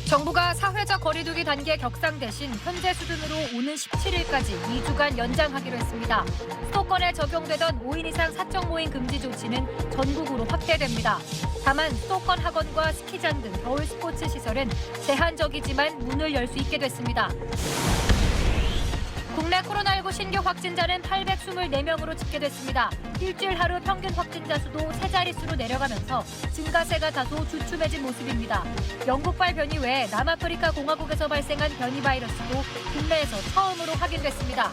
정부가 사회적 거리두기 단계 격상 대신 현재 수준으로 오는 17일까지 2주간 연장하기로 했습니다. 수도권에 적용되던 5인 이상 사적 모임 금지 조치는 전국으로 확대됩니다. 다만 수도권 학원과 스키장 등 겨울 스포츠 시설은 제한적이지만 문을 열 수 있게 됐습니다. 국내 코로나19 신규 확진자는 824명으로 집계됐습니다. 일주일 하루 평균 확진자 수도 세 자릿수로 내려가면서 증가세가 다소 주춤해진 모습입니다. 영국발 변이 외에 남아프리카 공화국에서 발생한 변이 바이러스도 국내에서 처음으로 확인됐습니다.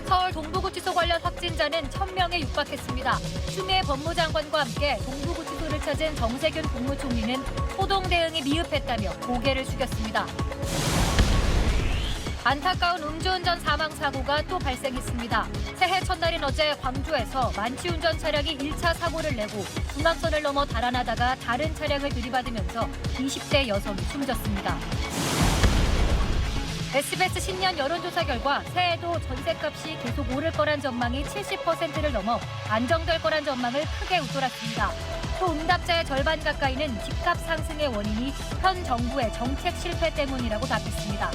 서울 동부구치소 관련 확진자는 1,000명에 육박했습니다. 추미애 법무장관과 함께 동부구치소를 찾은 정세균 국무총리는 소동 대응이 미흡했다며 고개를 숙였습니다. 안타까운 음주운전 사망 사고가 또 발생했습니다. 새해 첫날인 어제 광주에서 만취운전 차량이 1차 사고를 내고 중앙선을 넘어 달아나다가 다른 차량을 들이받으면서 20대 여성이 숨졌습니다. SBS 신년 여론조사 결과 새해에도 전셋값이 계속 오를 거란 전망이 70%를 넘어 안정될 거란 전망을 크게 웃돌았습니다. 또 응답자의 절반 가까이는 집값 상승의 원인이 현 정부의 정책 실패 때문이라고 답했습니다.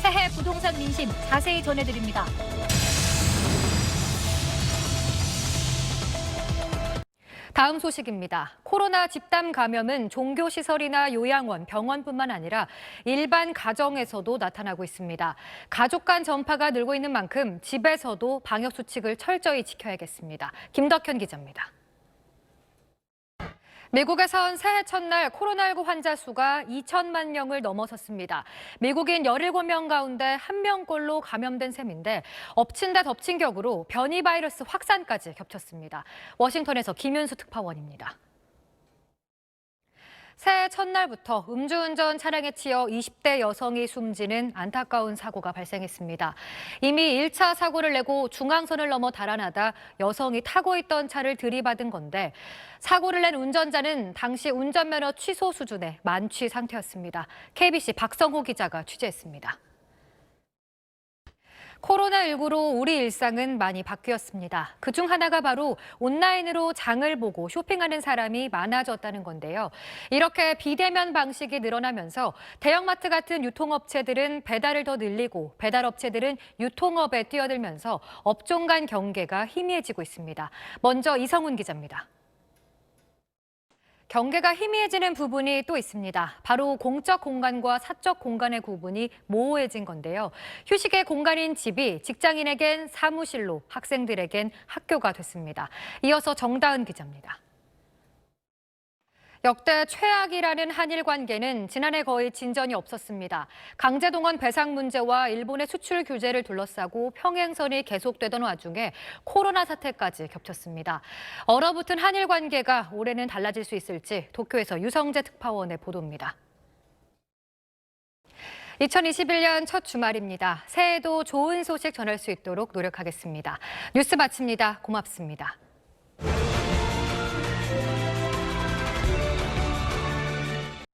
새해 부동산 민심 자세히 전해드립니다. 다음 소식입니다. 코로나 집단 감염은 종교시설이나 요양원, 병원뿐만 아니라 일반 가정에서도 나타나고 있습니다. 가족 간 전파가 늘고 있는 만큼 집에서도 방역수칙을 철저히 지켜야겠습니다. 김덕현 기자입니다. 미국에선 새해 첫날 코로나19 환자 수가 2천만 명을 넘어섰습니다. 미국인 17명 가운데 1명꼴로 감염된 셈인데 엎친 데 덮친 격으로 변이 바이러스 확산까지 겹쳤습니다. 워싱턴에서 김윤수 특파원입니다. 새해 첫날부터 음주운전 차량에 치여 20대 여성이 숨지는 안타까운 사고가 발생했습니다. 이미 1차 사고를 내고 중앙선을 넘어 달아나다 여성이 타고 있던 차를 들이받은 건데 사고를 낸 운전자는 당시 운전면허 취소 수준의 만취 상태였습니다. KBC 박성호 기자가 취재했습니다. 코로나19로 우리 일상은 많이 바뀌었습니다. 그중 하나가 바로 온라인으로 장을 보고 쇼핑하는 사람이 많아졌다는 건데요. 이렇게 비대면 방식이 늘어나면서 대형마트 같은 유통업체들은 배달을 더 늘리고 배달업체들은 유통업에 뛰어들면서 업종 간 경계가 희미해지고 있습니다. 먼저 이성훈 기자입니다. 경계가 희미해지는 부분이 또 있습니다. 바로 공적 공간과 사적 공간의 구분이 모호해진 건데요. 휴식의 공간인 집이 직장인에겐 사무실로, 학생들에겐 학교가 됐습니다. 이어서 정다은 기자입니다. 역대 최악이라는 한일 관계는 지난해 거의 진전이 없었습니다. 강제동원 배상 문제와 일본의 수출 규제를 둘러싸고 평행선이 계속되던 와중에 코로나 사태까지 겹쳤습니다. 얼어붙은 한일 관계가 올해는 달라질 수 있을지 도쿄에서 유성재 특파원의 보도입니다. 2021년 첫 주말입니다. 새해에도 좋은 소식 전할 수 있도록 노력하겠습니다. 뉴스 마칩니다. 고맙습니다.